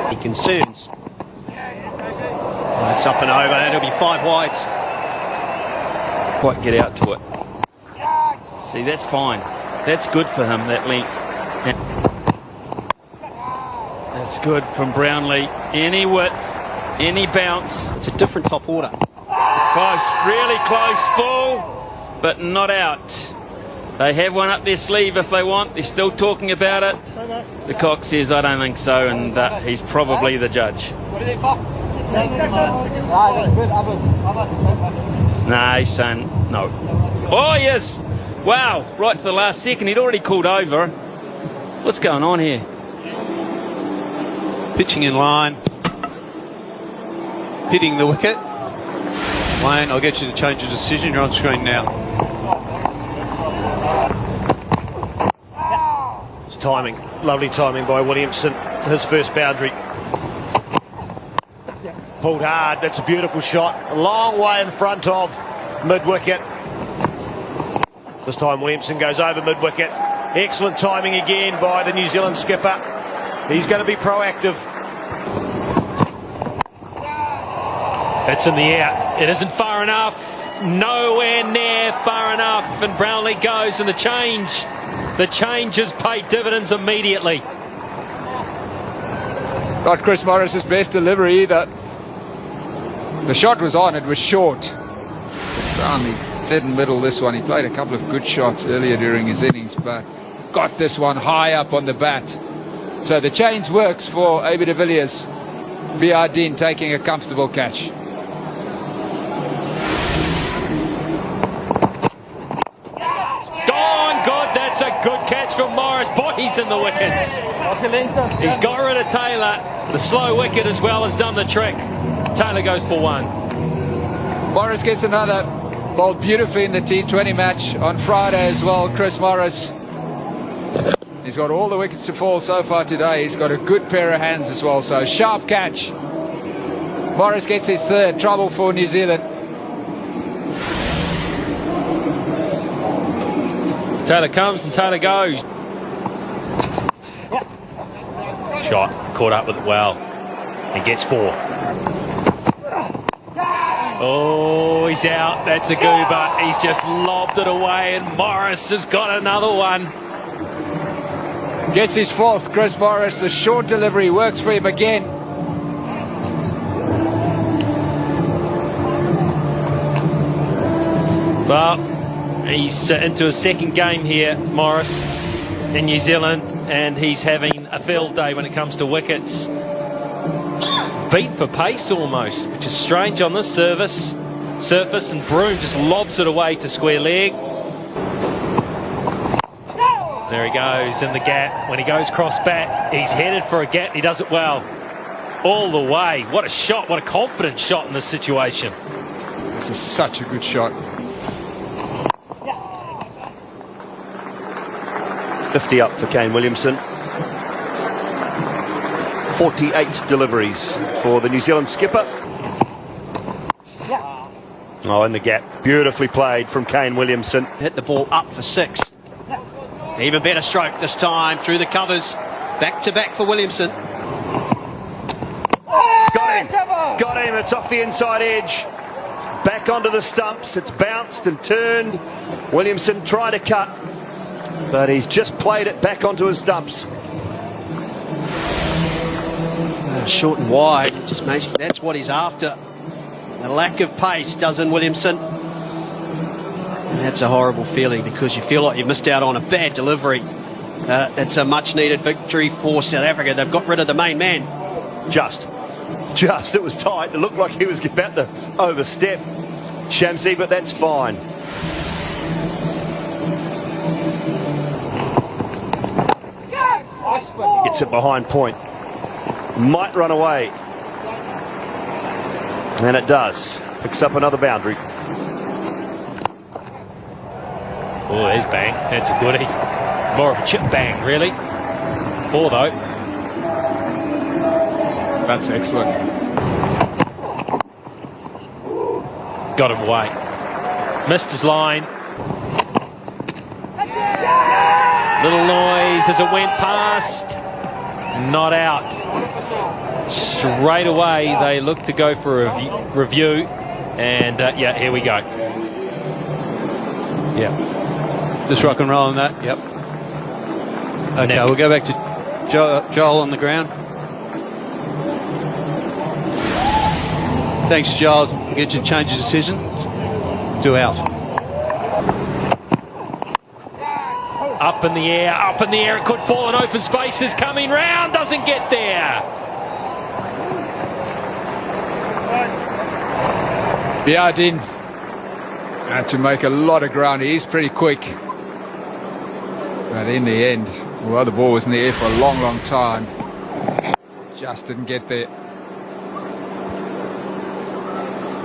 Any concerns? It's up and over. That'll be 5 wides. Quite get out to it. See, that's fine. That's good for him, that length. That's good from Brownlee. Any width, any bounce. It's a different top order. Close, really close, full, but not out. They have one up their sleeve if they want. They're still talking about it. The cock says, I don't think so, and he's probably the judge. No, he's saying no. Oh, yes. Wow, right to the last second. He'd already called over. What's going on here? Pitching in line. Hitting the wicket. Wayne, I'll get you to change your decision. You're on screen now. It's timing. Lovely timing by Williamson. His first boundary. Pulled hard. That's a beautiful shot. A long way in front of mid-wicket. This time Williamson goes over mid-wicket. Excellent timing again by the New Zealand skipper. He's going to be proactive. It's in the air. It isn't far enough. Nowhere near far enough. And Brownlee goes, and the change has paid dividends immediately. Not Chris Morris's best delivery either. The shot was on, it was short. Brownlee didn't middle this one. He played a couple of good shots earlier during his innings, but got this one high up on the bat. So the change works for AB de Villiers. B.R. Dean taking a comfortable catch. That's a good catch from Morris. Boy, he's in the wickets. He's got rid of Taylor. The slow wicket as well has done the trick. Taylor goes for 1. Morris gets another. Bowled beautifully in the T20 match on Friday as well. Chris Morris. He's got all the wickets to fall so far today. He's got a good pair of hands as well. So sharp catch. Morris gets his 3rd. Trouble for New Zealand. Taylor comes and Taylor goes. Shot, caught up with it well. And gets 4. Oh, he's out. That's a goober. He's just lobbed it away, and Morris has got another one. Gets his 4th. Chris Morris, the short delivery works for him again. Well, he's into a second game here, Morris, in New Zealand, and he's having a field day when it comes to wickets. Beat for pace almost, which is strange on this surface, and Broom just lobs it away to square leg. There he goes in the gap. When he goes cross bat, he's headed for a gap. He does it well. All the way. What a shot. What a confident shot in this situation. This is such a good shot. 50 up for Kane Williamson. 48 deliveries for the New Zealand skipper. Oh, in the gap. Beautifully played from Kane Williamson. Hit the ball up for 6. Even better stroke this time through the covers. Back to back for Williamson. Got him. Got him. It's off the inside edge. Back onto the stumps. It's bounced and turned. Williamson tried to cut, but he's just played it back onto his stumps. Short and wide, just makes, that's what he's after. The lack of pace does in Williamson. And that's a horrible feeling because you feel like you've missed out on a bad delivery. It's a much needed victory for South Africa. They've got rid of the main man. Just, it was tight. It looked like he was about to overstep Shamsi, but that's fine. Gets it behind point. Might run away. And it does. Picks up another boundary. Oh, there's bang. That's a goodie. More of a chip bang, really. 4 though. That's excellent. Got him away. Missed his line. Little noise as it went past. not out. Straight away, they look to go for a review. And, yeah, here we go. Yeah. Just rock and roll on that. Yep. Okay, Now, we'll go back to Joel on the ground. Thanks, Joel. Get you to change your decision. 2 out. up in the air, up in the air. It could fall in open spaces. Coming round, doesn't get there. Biardin had to make a lot of ground. He's pretty quick. But in the end, well, the ball was in the air for a long, long time. Just didn't get there.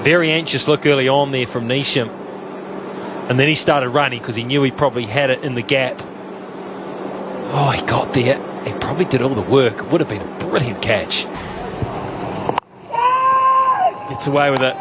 Very anxious look early on there from Neesham. And then he started running because he knew he probably had it in the gap. Oh, he got there. He probably did all the work. It would have been a brilliant catch. Gets away with it.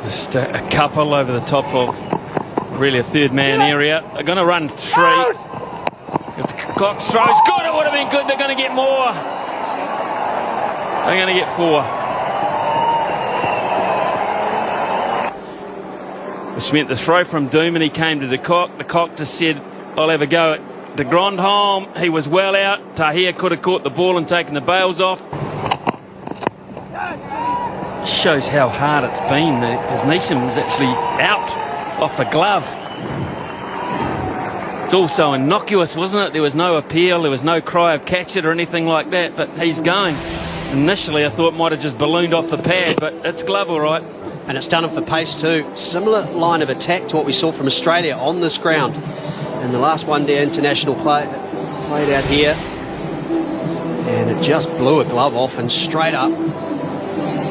Just a couple over the top of really a third man area. They're going to run 3. If Cox throws good, it would have been good. They're going to get more. They're going to get 4. Which meant the throw from Doom, and he came to the cock. The cock just said, I'll have a go at the Grand home. He was well out. Tahir could have caught the ball and taken the bails off. Shows how hard it's been as Neesham was actually out off the glove. It's all so innocuous, wasn't it? There was no appeal, there was no cry of catch it or anything like that, but he's going. Initially I thought it might have just ballooned off the pad, but it's glove all right. And it's done it for pace too. Similar line of attack to what we saw from Australia on this ground. And the last one-day international played out here. And it just blew a glove off and straight up.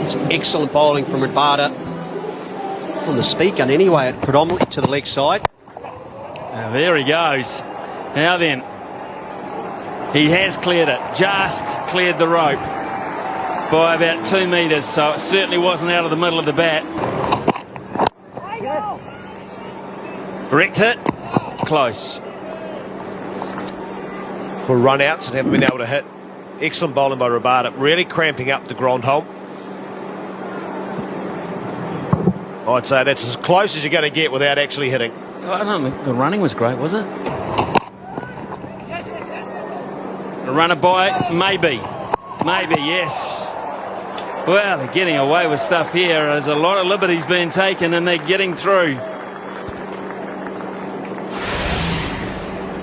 It's excellent bowling from Rabada. On the speed gun anyway, predominantly to the leg side. Now there he goes. Now then, he has cleared it. Just cleared the rope by about 2 metres, so it certainly wasn't out of the middle of the bat. Correct hit. Close. For run-outs and haven't been able to hit. Excellent bowling by Rabada, really cramping up the Grand home. I'd say that's as close as you're going to get without actually hitting. I don't think the running was great, was it? A runner by, maybe. Maybe, yes. Well, they're getting away with stuff here. There's a lot of liberties being taken and they're getting through.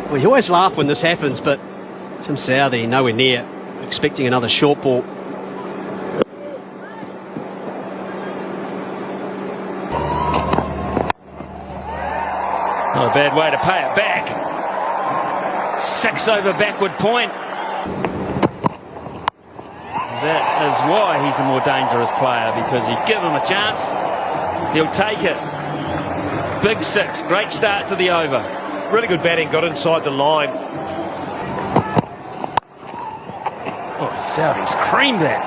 Well, you always laugh when this happens, but Tim Southey nowhere near, expecting another short ball. Not a bad way to pay it back. 6 over backward point. That is why he's a more dangerous player, because you give him a chance, he'll take it. Big 6, great start to the over. Really good batting, got inside the line. Oh, Southey's creamed that.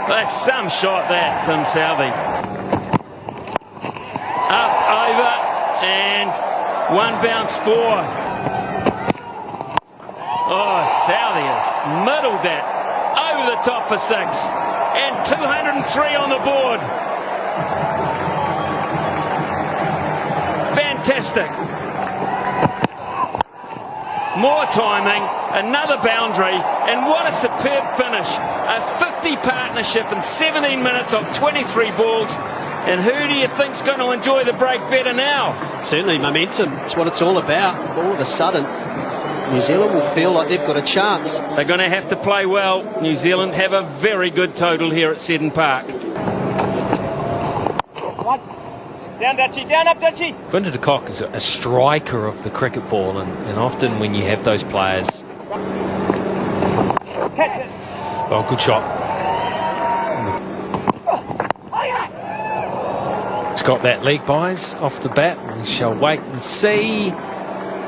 That's some shot, that, Tim Southey. Up, over, and 1 bounce 4. Oh, Southey has middled that over the top for 6. And 203 on the board. Fantastic. More timing, another boundary, and what a superb finish. A 50 partnership in 17 minutes on 23 balls. And who do you think's going to enjoy the break better now? Certainly momentum. It's what it's all about. All of a sudden, New Zealand will feel like they've got a chance. They're going to have to play well. New Zealand have a very good total here at Seddon Park. Down, Dutchie, down, up, Dutchie. Quinton de Kock is a striker of the cricket ball, and often when you have those players... Oh, good shot. It's got that leg buys off the bat. We shall wait and see.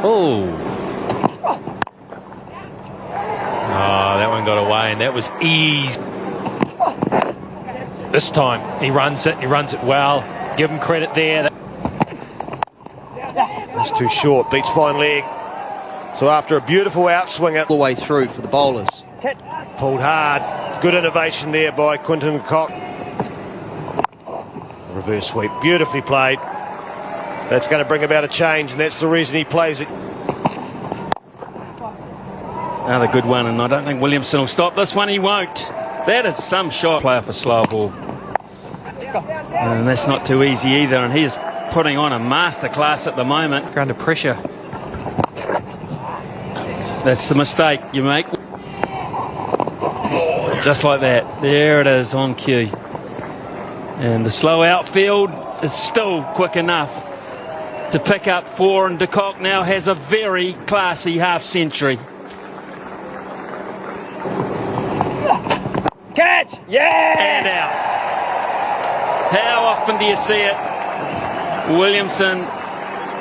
Oh, that one got away, and that was easy. This time he runs it well. Give him credit there. That's too short, beats fine leg. So after a beautiful outswinger, All the way through for the bowlers. pulled hard. Good innovation there by Quinton de Kock. Reverse sweep, beautifully played. That's going to bring about a change, and that's the reason he plays it. Another good one, and I don't think Williamson will stop this one. He won't. That is some shot. Player for slow ball. And that's not too easy either, and he's putting on a masterclass at the moment. Under pressure. That's the mistake you make. Just like that. There it is on cue. And the slow outfield is still quick enough to pick up 4, and de Kock now has a very classy half-century. Catch! Yeah! And out. How often do you see it? Williamson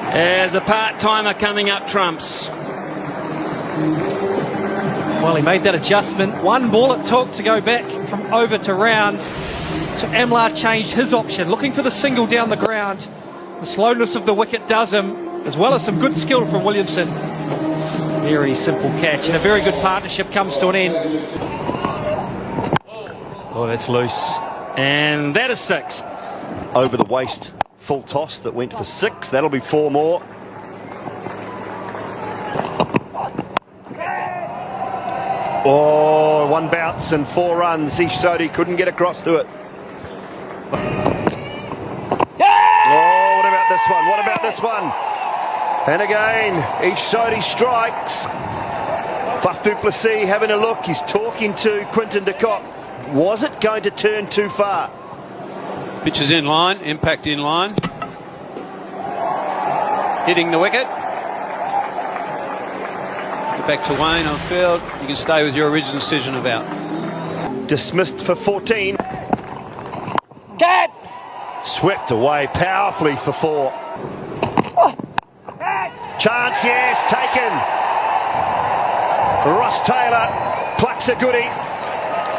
as a part-timer coming up trumps. Well, he made that adjustment. One ball it took to go back from over to round. So Amlar changed his option, looking for the single down the ground. The slowness of the wicket does him, as well as some good skill from Williamson. Very simple catch, and a very good partnership comes to an end. Oh, that's loose. And that is 6. Over the waist, full toss that went for 6. That'll be 4 more. Oh, 1 bounce and 4 runs. Ish Sodhi couldn't get across to it. Oh, what about this one? What about this one? And again, Ish Sodhi strikes. Faf du Plessis having a look. He's talking to Quinton de Kock. Was it going to turn too far? Pitch is in line, impact in line. Hitting the wicket. Back to Wayne on field. You can stay with your original decision about. Dismissed for 14. Catch! Swept away powerfully for 4. Chance, yes, taken. Ross Taylor plucks a goodie.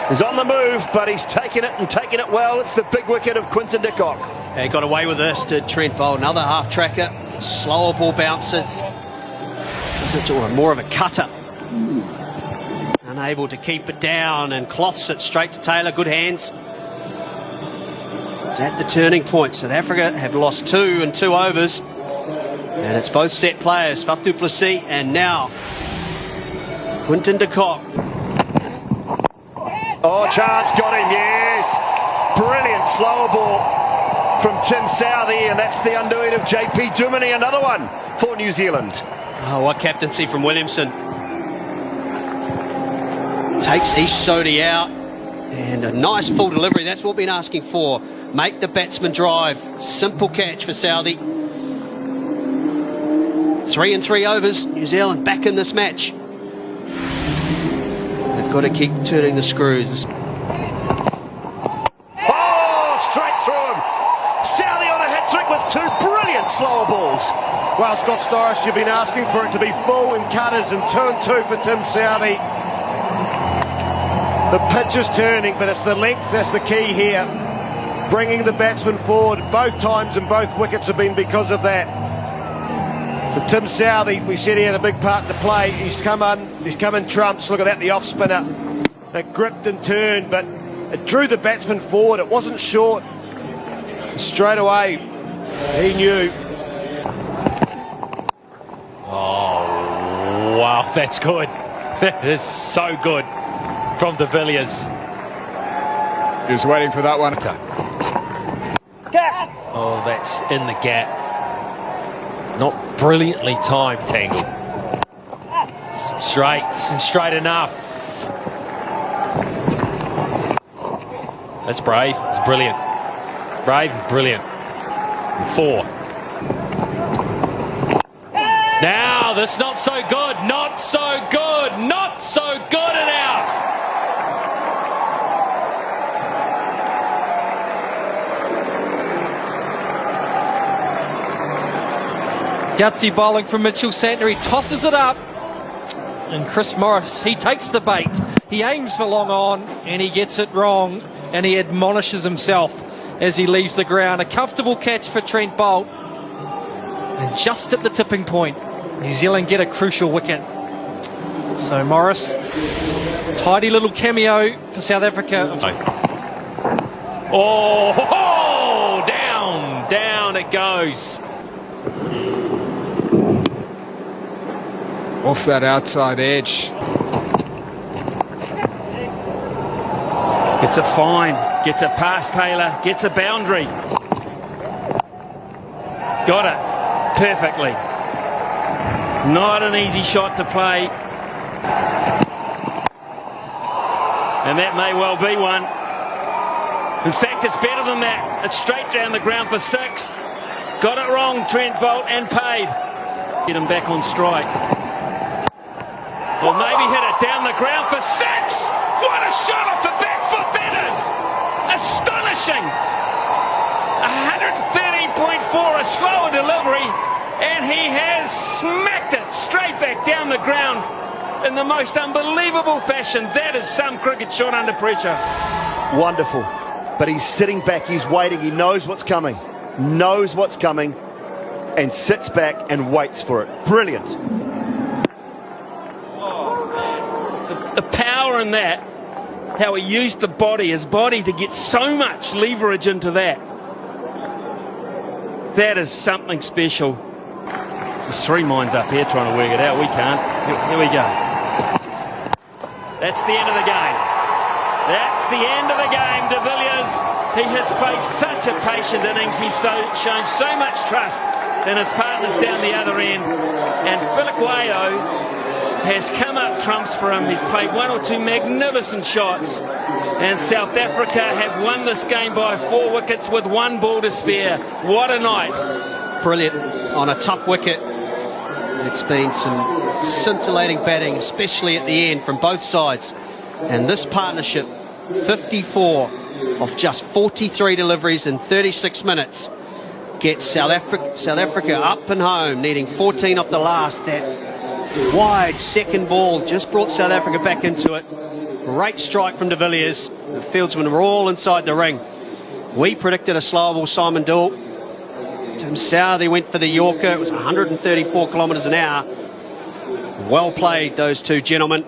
He's on the move, but he's taken it and taken it well. It's the big wicket of Quinton de Kock. He got away with this to Trent Bolt. Another half tracker, slower ball bouncer. More of a cutter. Unable to keep it down, and cloths it straight to Taylor. Good hands. It's at the turning point. South Africa have lost 2 in 2 overs. And it's both set players, Faf du Plessis and now Quinton de Kock. Oh, chance, got him, yes. Brilliant slower ball from Tim Southee, and that's the undoing of JP Duminy. Another one for New Zealand. Oh, what captaincy from Williamson. Takes Ish Sodhi out, and a nice full delivery. That's what we've been asking for. Make the batsman drive. Simple catch for Southee. 3 in 3 overs. New Zealand back in this match. They've got to keep turning the screws. Oh, straight through him. Southee on a hat-trick with 2 brilliant slower balls. Well, Scott Storris, you've been asking for it to be full in cutters, and 2 and 2 for Tim Southee. The pitch is turning, but it's the length that's the key here. Bringing the batsman forward both times, and both wickets have been because of that. So Tim Southee, we said he had a big part to play. He's come in trumps. Look at that, the off spinner. It gripped and turned, but it drew the batsman forward. It wasn't short. Straight away, he knew. Oh, wow, that's good. That is so good from de Villiers. He was waiting for that one. Oh, that's in the gap. Not brilliantly timed, Tangle. Straight and straight enough. That's brave. It's brilliant. Brave and brilliant. 4. Now, this not so good. Not so good. Not so good and out. Gutsy bowling from Mitchell Santner. He tosses it up. And Chris Morris, he takes the bait. He aims for long on and he gets it wrong. And he admonishes himself as he leaves the ground. A comfortable catch for Trent Bolt. And just at the tipping point, New Zealand get a crucial wicket. So Morris, tidy little cameo for South Africa. Oh, down it goes. Off that outside edge. Gets a fine, gets a pass Taylor, gets a boundary. Got it perfectly. Not an easy shot to play. And that may well be one. In fact, it's better than that. It's straight down the ground for 6. Got it wrong, Trent Bolt, and paid. Get him back on strike. Or maybe hit it down the ground for 6. What a shot off the back foot that is. Astonishing. 113.4, a slower delivery, and he has smacked it straight back down the ground in the most unbelievable fashion. That is some cricket shot under pressure. Wonderful. But he's sitting back, he's waiting, he knows what's coming, and sits back and waits for it. Brilliant. The power in that, how he used the body, his body, to get so much leverage into that. That is something special. There's 3 minds up here trying to work it out. We can't. Here we go. That's the end of the game. That's the end of the game. De Villiers, he has played such a patient innings. He's shown so much trust in his partners down the other end. And Philip has come up trumps for him. He's played 1 or 2 magnificent shots. And South Africa have won this game by 4 wickets with 1 ball to spare. What a night. Brilliant on a tough wicket. It's been some scintillating batting, especially at the end from both sides. And this partnership, 54 of just 43 deliveries in 36 minutes, gets South Africa up and home, needing 14 off the last. That wide second ball just brought South Africa back into it. Great strike from De Villiers. The fieldsmen were all inside the ring. We predicted a slow ball, Simon Dool. Tim Southey went for the Yorker. It was 134 kilometres an hour. Well played, those 2 gentlemen.